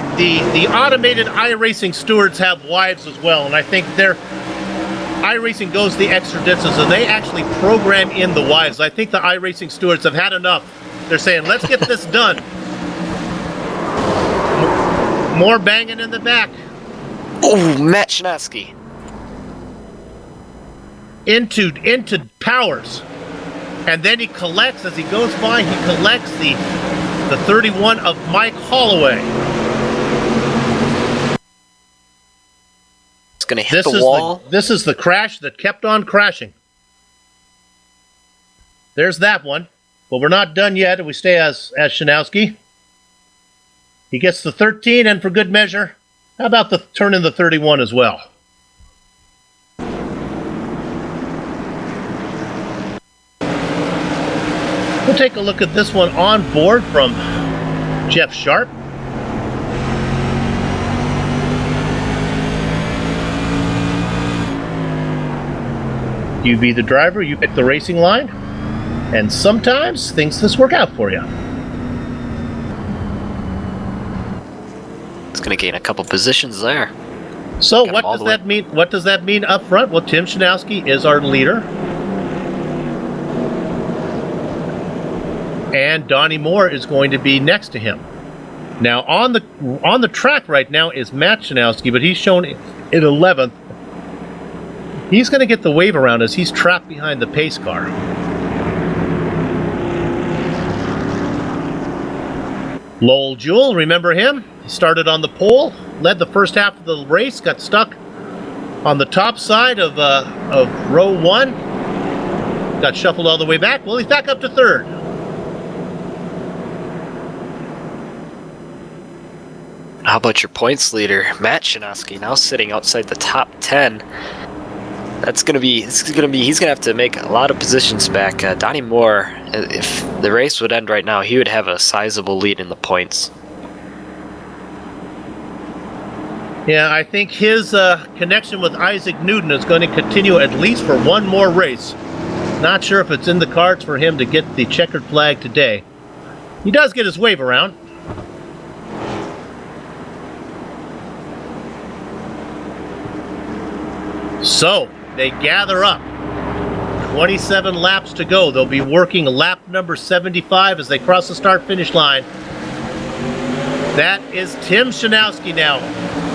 automated iRacing stewards have wives as well, and I think their iRacing goes the extra distance, and they actually program in the wives. I think the iRacing stewards have had enough. They're saying, let's get this done. More banging in the back. Oh, Matt Chinaski. Into Powers. And then he collects, as he goes by, he collects the 31 of Mike Holloway. It's going to hit the wall. This is the crash that kept on crashing. There's that one. But we're not done yet. We stay as Shinowski. He gets the 13, and for good measure, how about the turn in the 31 as well? We'll take a look at this one on board from Jeff Sharp. You be the driver, you pick the racing line, and sometimes things just work out for you. It's going to gain a couple positions there. So Got what him all does the way. that mean? What does that mean up front? Well, Tim Shinowski is our leader. And Donnie Moore is going to be next to him. Now on the track right now is Matt Shinowski, but he's shown in 11th. He's going to get the wave around as he's trapped behind the pace car. Lowell Jewell, remember him? He started on the pole, led the first half of the race, got stuck on the top side of row 1, got shuffled all the way back. Well, he's back up to 3rd. How about your points leader, Matt Chinaski, now sitting outside the top 10? He's gonna have to make a lot of positions back. Donnie Moore, if the race would end right now, he would have a sizable lead in the points. Yeah, I think his connection with Isaac Newton is going to continue at least for one more race. Not sure if it's in the cards for him to get the checkered flag today. He does get his wave around. So, they gather up. 27 laps to go. They'll be working lap number 75 as they cross the start-finish line. That is Tim Shinowski now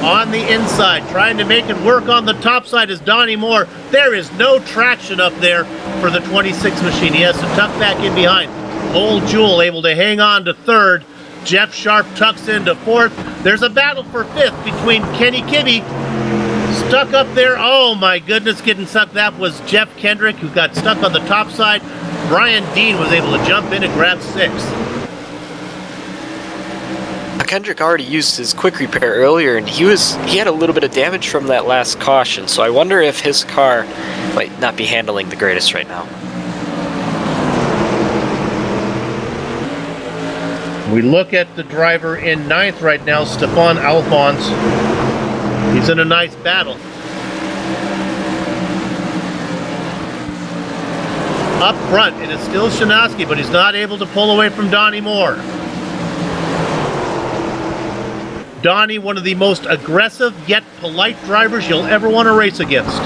on the inside, trying to make it work on the top side is Donnie Moore. There is no traction up there for the 26 machine. He has to tuck back in behind. Lowell Jewell able to hang on to 3rd. Jeff Sharp tucks into 4th. There's a battle for 5th between Kenny Kibbe. Stuck up there. Oh my goodness, getting stuck. That was Jeff Kendrick, who got stuck on the top side. Brian Dean was able to jump in and grab 6th. Kendrick already used his quick repair earlier, and he had a little bit of damage from that last caution, so I wonder if his car might not be handling the greatest right now. We look at the driver in 9th right now, Stefan Alphonse. He's in a nice battle. Up front, it is still Shinowski, but he's not able to pull away from Donnie Moore. Donnie, one of the most aggressive yet polite drivers you'll ever want to race against.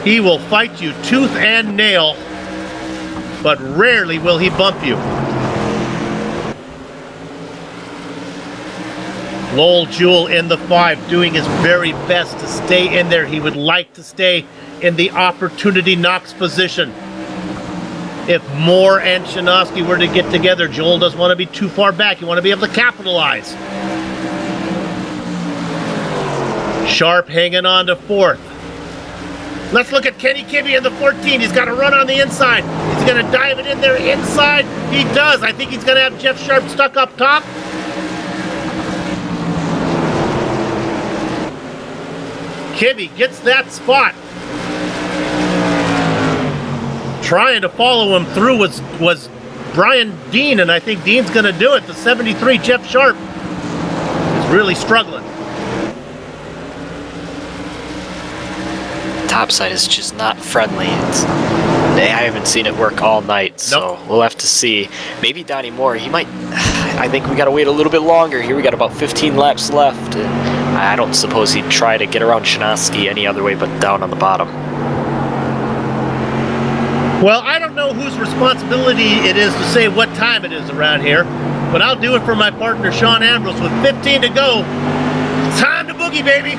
He will fight you tooth and nail, but rarely will he bump you. Lowell Jewell in the 5, doing his very best to stay in there. He would like to stay in the opportunity knocks position. If Moore and Shinosky were to get together, Joel doesn't want to be too far back. You want to be able to capitalize. Sharp hanging on to 4th. Let's look at Kenny Kibbe in the 14. He's got to run on the inside. He's going to dive it in there inside. He does. I think he's going to have Jeff Sharp stuck up top. Kibbe gets that spot. Trying to follow him through was Brian Dean, and I think Dean's going to do it. The 73 Jeff Sharp is really struggling. Topside is just not friendly. I haven't seen it work all night, so We'll have to see. Maybe Donnie Moore, he might. I think we got to wait a little bit longer here. We got about 15 laps left. I don't suppose he'd try to get around Shinosky any other way but down on the bottom. Well, I don't know whose responsibility it is to say what time it is around here, but I'll do it for my partner Sean Ambrose with 15 to go. Time to boogie, baby.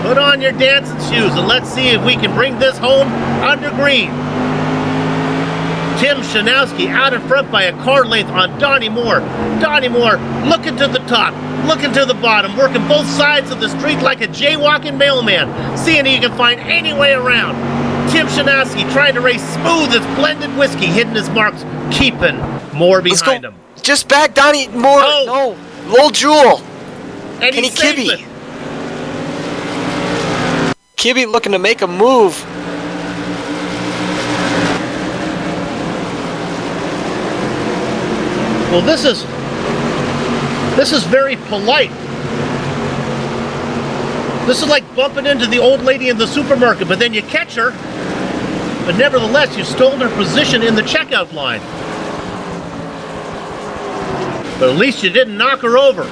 Put on your dancing shoes and let's see if we can bring this home under green. Tim Shanowski out in front by a car length on Donnie Moore. Donnie Moore looking to the top, looking to the bottom, working both sides of the street like a jaywalking mailman, seeing if you can find any way around. Tim Shanowski trying to race smooth as blended whiskey, hitting his marks, keeping Moore behind him. Just back Donnie Moore. No. Lowell Jewell. And Kenny Kibbe. Kibbe looking to make a move. Well, this is very polite. This is like bumping into the old lady in the supermarket, but then you catch her, but nevertheless, you stole her position in the checkout line. But at least you didn't knock her over.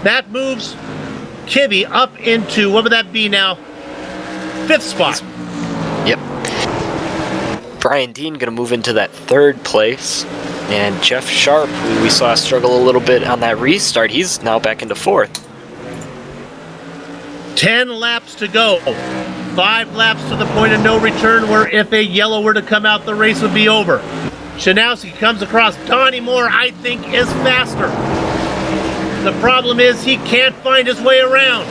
That moves Kibbe up into, what would that be now? 5th spot. Yep. Brian Dean going to move into that 3rd place. And Jeff Sharp, who we saw struggle a little bit on that restart, he's now back into 4th. 10 laps to go. 5 laps to the point of no return, where if a yellow were to come out, the race would be over. Shanowski comes across. Donnie Moore, I think, is faster. The problem is he can't find his way around.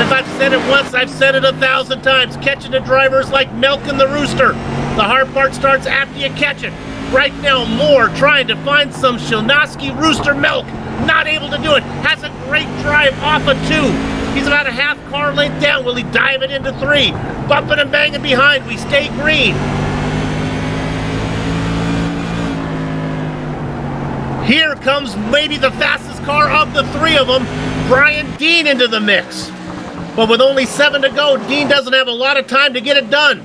If I've said it once, I've said it 1,000 times. Catching a driver is like milking the rooster. The hard part starts after you catch it. Right now, Moore trying to find some Shanowski rooster milk. Not able to do it. Has a great drive off of 2. He's about a half car length down. Will he dive it into 3? Bumping and banging behind. We stay green. Here comes maybe the fastest car of the 3 of them, Brian Dean, into the mix. But with only 7 to go, Dean doesn't have a lot of time to get it done.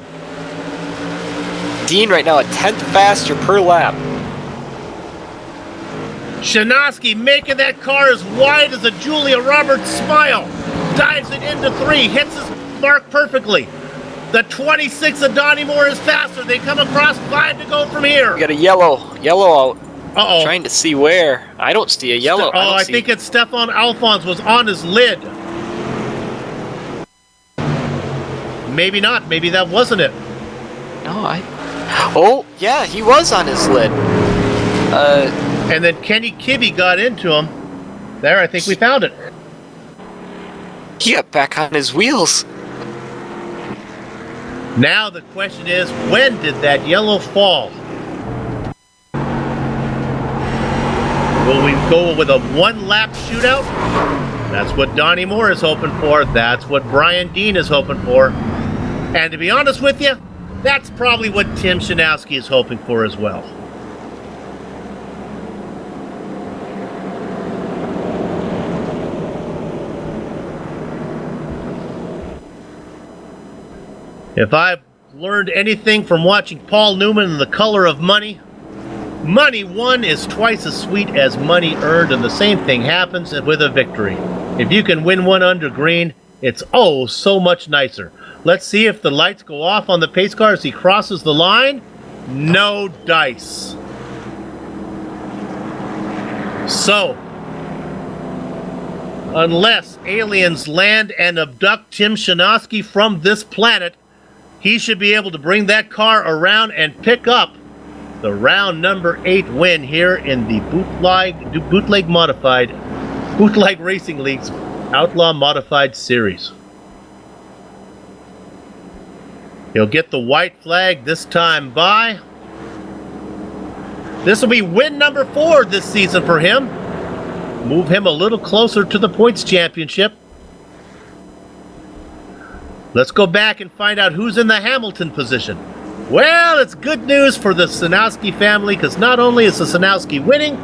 Dean right now a 10th faster per lap. Shanowski making that car as wide as a Julia Roberts smile. Dives it into 3, hits his mark perfectly. The 26 of Donnie Moore is faster. They come across 5 to go from here. We got a yellow out. Uh-oh. Trying to see where. I don't see a yellow. I think it's Stefan Alphonse was on his lid. Maybe not. Maybe that wasn't it. No, Oh, yeah, he was on his lid. And then Kenny Kibbe got into him. There, I think we found it. He got back on his wheels. Now the question is, when did that yellow fall? Will we go with a 1-lap shootout? That's what Donnie Moore is hoping for. That's what Brian Dean is hoping for. And to be honest with you, that's probably what Tim Shanowski is hoping for as well. If I've learned anything from watching Paul Newman and The Color of Money, Money won is twice as sweet as money earned, and the same thing happens with a victory. If you can win one under green, it's oh so much nicer. Let's see if the lights go off on the pace car as he crosses the line. No dice. So, unless aliens land and abduct Tim Shanowski from this planet, he should be able to bring that car around and pick up the round number 8 win here in the Bootleg Racing League's Outlaw Modified Series. He'll get the white flag this time by. This will be win number 4 this season for him. Move him a little closer to the points championship. Let's go back and find out who's in the Hamilton position. Well, it's good news for the Sanowski family, because not only is the Sanowski winning,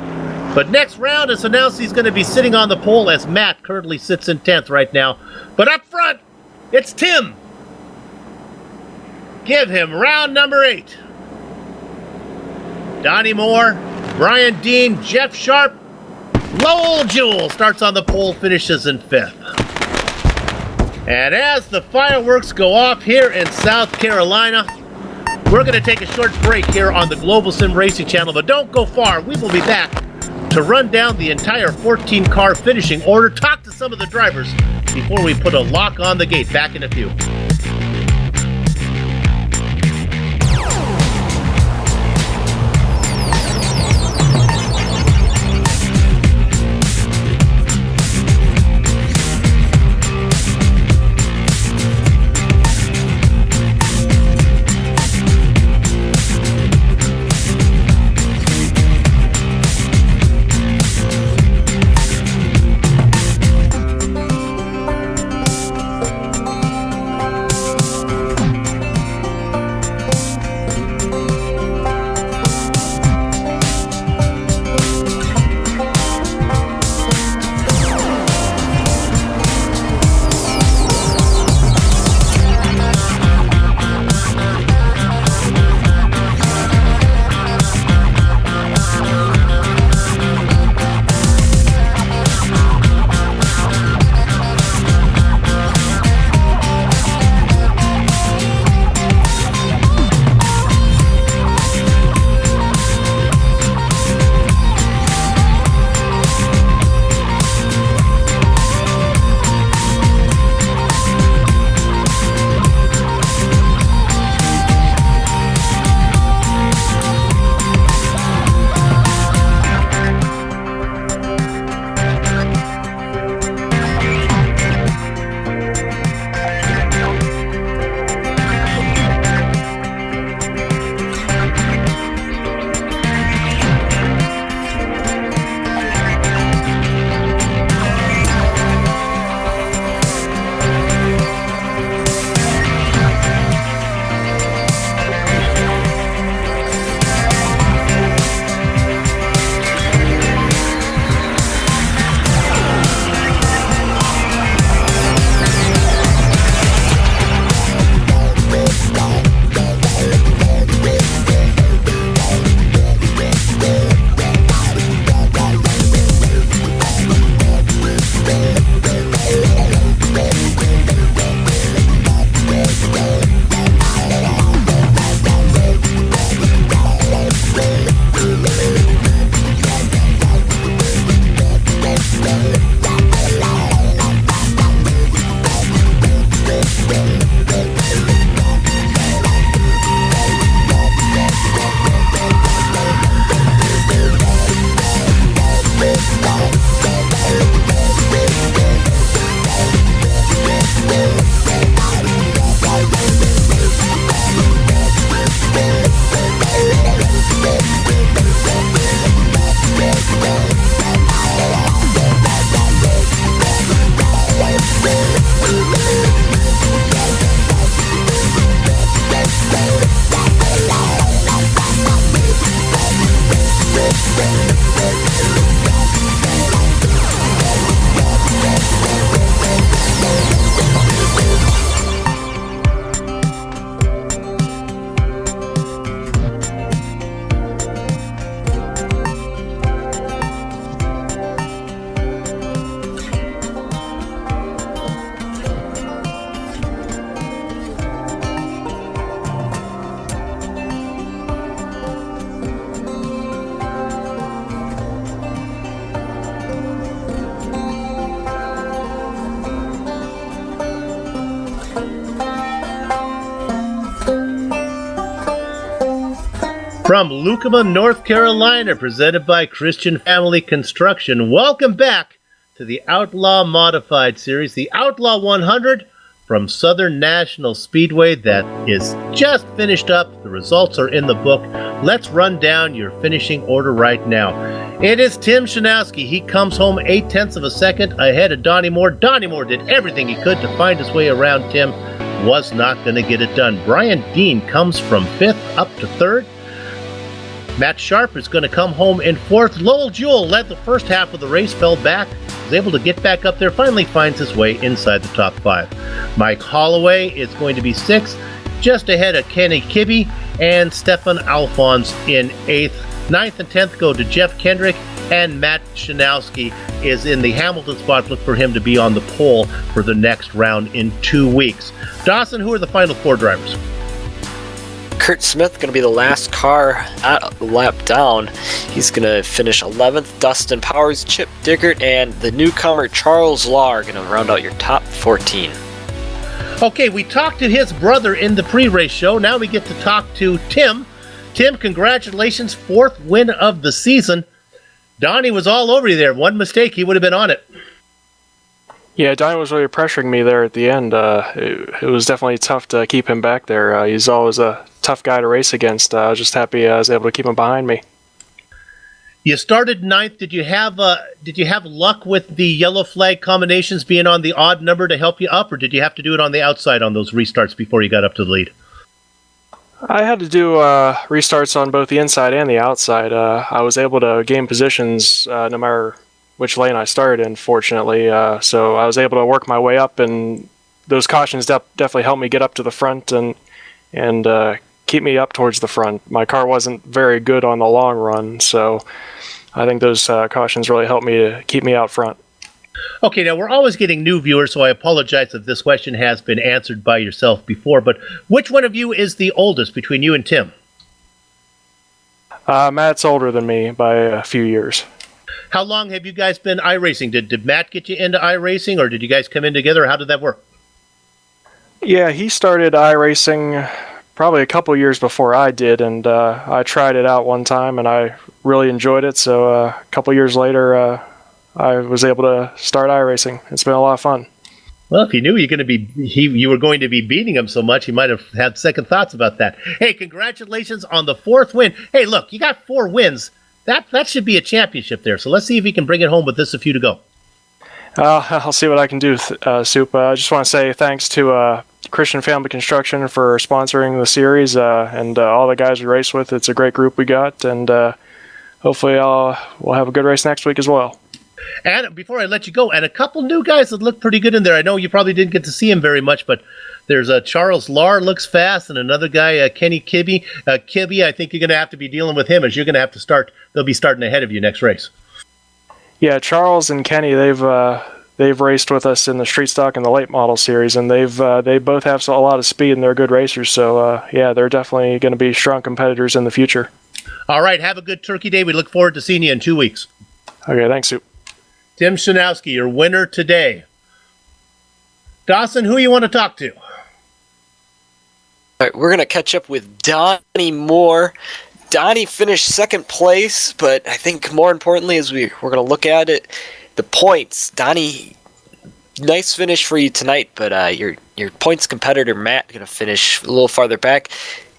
but next round, Sanowski's going to be sitting on the pole as Matt currently sits in 10th right now. But up front, it's Tim. Give him round number 8. Donnie Moore, Brian Dean, Jeff Sharp, Lowell Jewell starts on the pole, finishes in 5th. And as the fireworks go off here in South Carolina, we're going to take a short break here on the Global Sim Racing channel, but don't go far. We will be back to run down the entire 14-car finishing order, talk to some of the drivers before we put a lock on the gate. Back in a few. From Lucama, North Carolina, presented by Christian Family Construction. Welcome back to the Outlaw Modified Series, the Outlaw 100 from Southern National Speedway that is just finished up. The results are in the book. Let's run down your finishing order right now. It is Tim Shanowski. He comes home 0.8 of a second ahead of Donnie Moore. Donnie Moore did everything he could to find his way around Tim. Was not going to get it done. Brian Dean comes from 5th up to 3rd. Matt Sharp is going to come home in 4th. Lowell Jewell led the first half of the race, fell back, was able to get back up there, finally finds his way inside the top 5. Mike Holloway is going to be 6th, just ahead of Kenny Kibbe and Stefan Alphonse in 8th. 9th and 10th go to Jeff Kendrick, and Matt Shanowski is in the Hamilton spot. Look for him to be on the pole for the next round in 2 weeks. Dawson, who are the final 4 drivers? Kurt Smith going to be the last car at the lap down. He's going to finish 11th. Dustin Powers, Chip Diggert, and the newcomer Charles Law are going to round out your top 14. Okay, we talked to his brother in the pre-race show. Now we get to talk to Tim. Tim, congratulations, 4th win of the season. Donnie was all over you there. One mistake, he would have been on it. Yeah, Donnie was really pressuring me there at the end. It was definitely tough to keep him back there. He's always a tough guy to race against. I was just happy I was able to keep him behind me. You started 9th. Did you have luck with the yellow flag combinations being on the odd number to help you up, or did you have to do it on the outside on those restarts before you got up to the lead? I had to do restarts on both the inside and the outside. I was able to gain positions no matter which lane I started in, fortunately. So I was able to work my way up, and those cautions definitely helped me get up to the front and keep me up towards the front. My car wasn't very good on the long run, so I think those cautions really helped me to keep me out front. Okay, now we're always getting new viewers, so I apologize if this question has been answered by yourself before, but which one of you is the oldest between you and Tim? Matt's older than me by a few years. How long have you guys been iRacing? Did Matt get you into iRacing, or did you guys come in together? How did that work? Yeah, he started iRacing probably a couple years before I did, and I tried it out one time, and I really enjoyed it. So a couple years later, I was able to start iRacing. It's been a lot of fun. Well, if he knew you were going to be beating him so much, he might have had second thoughts about that. Hey, congratulations on the 4th win. Hey, look, you got 4 wins. That should be a championship there. So let's see if he can bring it home with this a few to go. I'll see what I can do, Soup. I just want to say thanks to Christian Family Construction for sponsoring the series and all the guys we race with. It's a great group we got, and hopefully we'll have a good race next week as well. And before I let you go, and a couple new guys that look pretty good in there. I know you probably didn't get to see him very much, but there's Charles Lahr looks fast, and another guy, Kenny Kibbe. Kibbe, I think you're going to have to be dealing with him as you're going to have to start. They'll be starting ahead of you next race. Yeah, Charles and Kenny, they've raced with us in the street stock and the late model series, and they both have a lot of speed and they're good racers. So yeah, they're definitely going to be strong competitors in the future. All right, have a good Turkey Day. We look forward to seeing you in 2 weeks. Okay, thanks, Soup. Tim Shanowski, your winner today. Dawson, who you want to talk to? All right, we're going to catch up with Donnie Moore. Donnie finished 2nd place, but I think more importantly, as we're going to look at it, the points. Donnie, nice finish for you tonight, but your points competitor, Matt, going to finish a little farther back.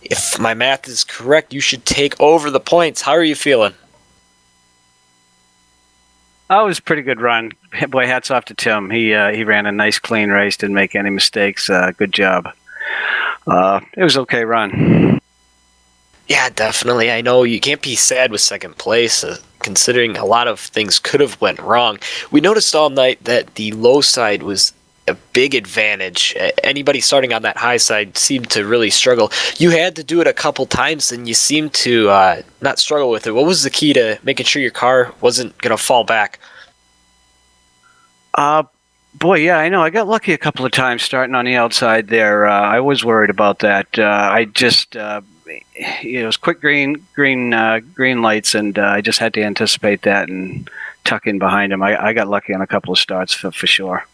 If my math is correct, you should take over the points. How are you feeling? Oh, it was a pretty good run. Boy, hats off to Tim. He ran a nice, clean race, didn't make any mistakes. Good job. It was an okay run. Yeah, definitely. I know you can't be sad with 2nd place, considering a lot of things could have went wrong. We noticed all night that the low side was a big advantage. Anybody starting on that high side seemed to really struggle. You had to do it a couple times, and you seemed to not struggle with it. What was the key to making sure your car wasn't going to fall back? Boy, yeah, I know. I got lucky a couple of times starting on the outside there. I was worried about that. I just, it was quick green lights, and I just had to anticipate that and tuck in behind him. I got lucky on a couple of starts for sure.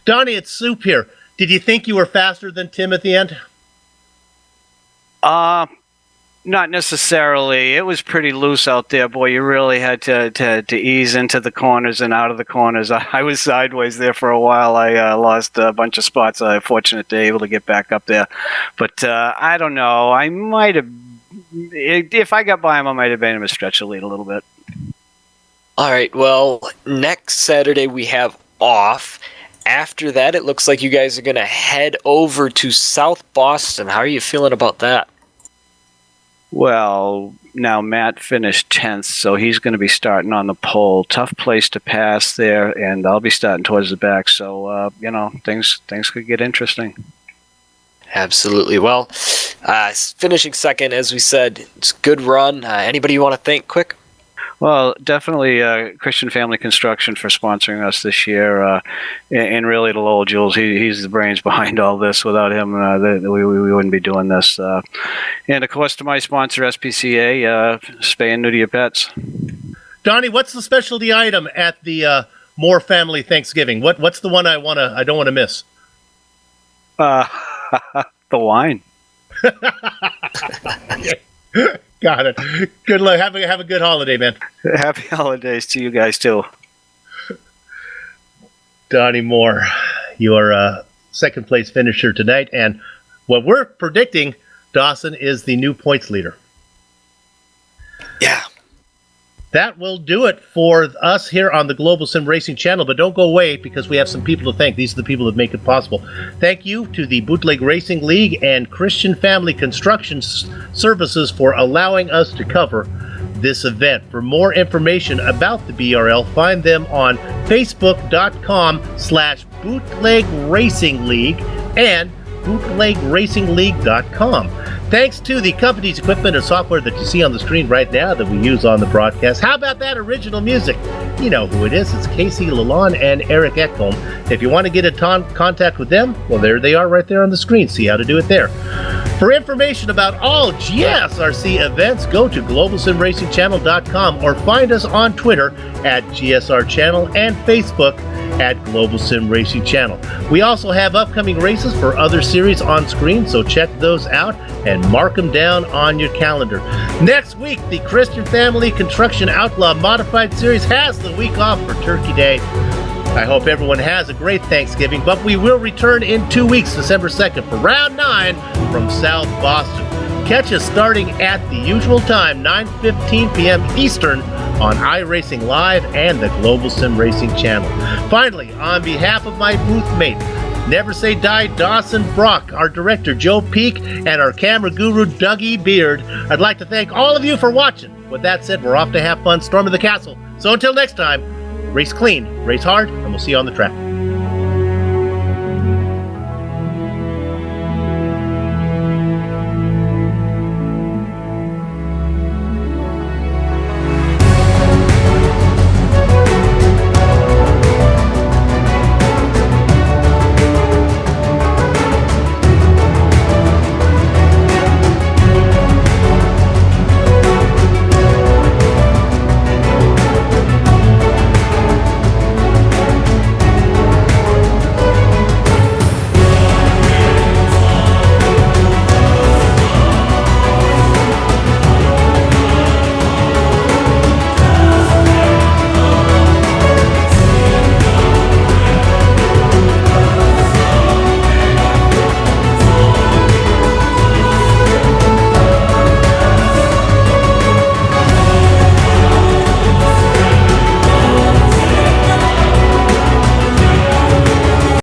Donnie, it's Soup here. Did you think you were faster than Tim at the end? Not necessarily. It was pretty loose out there, boy. You really had to ease into the corners and out of the corners. I was sideways there for a while. I lost a bunch of spots. I'm fortunate to be able to get back up there. But I don't know. I might have, if I got by him, I might have made him a stretch the lead a little bit. All right, well, next Saturday we have off. After that, it looks like you guys are going to head over to South Boston. How are you feeling about that? Well, now Matt finished 10th, so he's going to be starting on the pole. Tough place to pass there, and I'll be starting towards the back. So, things could get interesting. Absolutely. Well, finishing second, as we said, it's a good run. Anybody you want to thank quick? Well, definitely Christian Family Construction for sponsoring us this year, and really to Lowell Jules. He's the brains behind all this. Without him, we wouldn't be doing this. And of course, to my sponsor, SPCA, spay and neuter your pets. Donnie, what's the specialty item at the Moore Family Thanksgiving? What's the one I don't want to miss? The wine. Got it. Good luck. Have a good holiday, man. Happy holidays to you guys too. Donnie Moore, your second place finisher tonight, and what we're predicting, Dawson, is the new points leader. Yeah. That will do it for us here on the Global Sim Racing channel, but don't go away because we have some people to thank. These are the people that make it possible. Thank you to the Bootleg Racing League and Christian Family Construction Services for allowing us to cover this event. For more information about the BRL, find them on facebook.com/Bootleg Racing League and bootlegracingleague.com. Thanks to the company's equipment and software that you see on the screen right now that we use on the broadcast. How about that original music? You know who it is. It's Casey Lalonde and Eric Ekholm. If you want to get in contact with them, well, there they are right there on the screen. See how to do it there. For information about all GSRC events, go to globalsimracingchannel.com or find us on Twitter at GSR Channel and Facebook at Global Sim Racing Channel. We also have upcoming races for other series on screen, so check those out and mark them down on your calendar. Next week, the Christian Family Construction Outlaw Modified Series has the week off for Turkey Day. I hope everyone has a great Thanksgiving, but we will return in 2 weeks, December 2nd, for Round 9 from South Boston. Catch us starting at the usual time, 9:15 p.m. Eastern, on iRacing Live and the Global Sim Racing channel. Finally, on behalf of my booth mate, Never Say Die Dawson Brock, our director Joe Peak, and our camera guru Dougie Beard, I'd like to thank all of you for watching. With that said, we're off to have fun storming the castle. So until next time, race clean, race hard, and we'll see you on the track.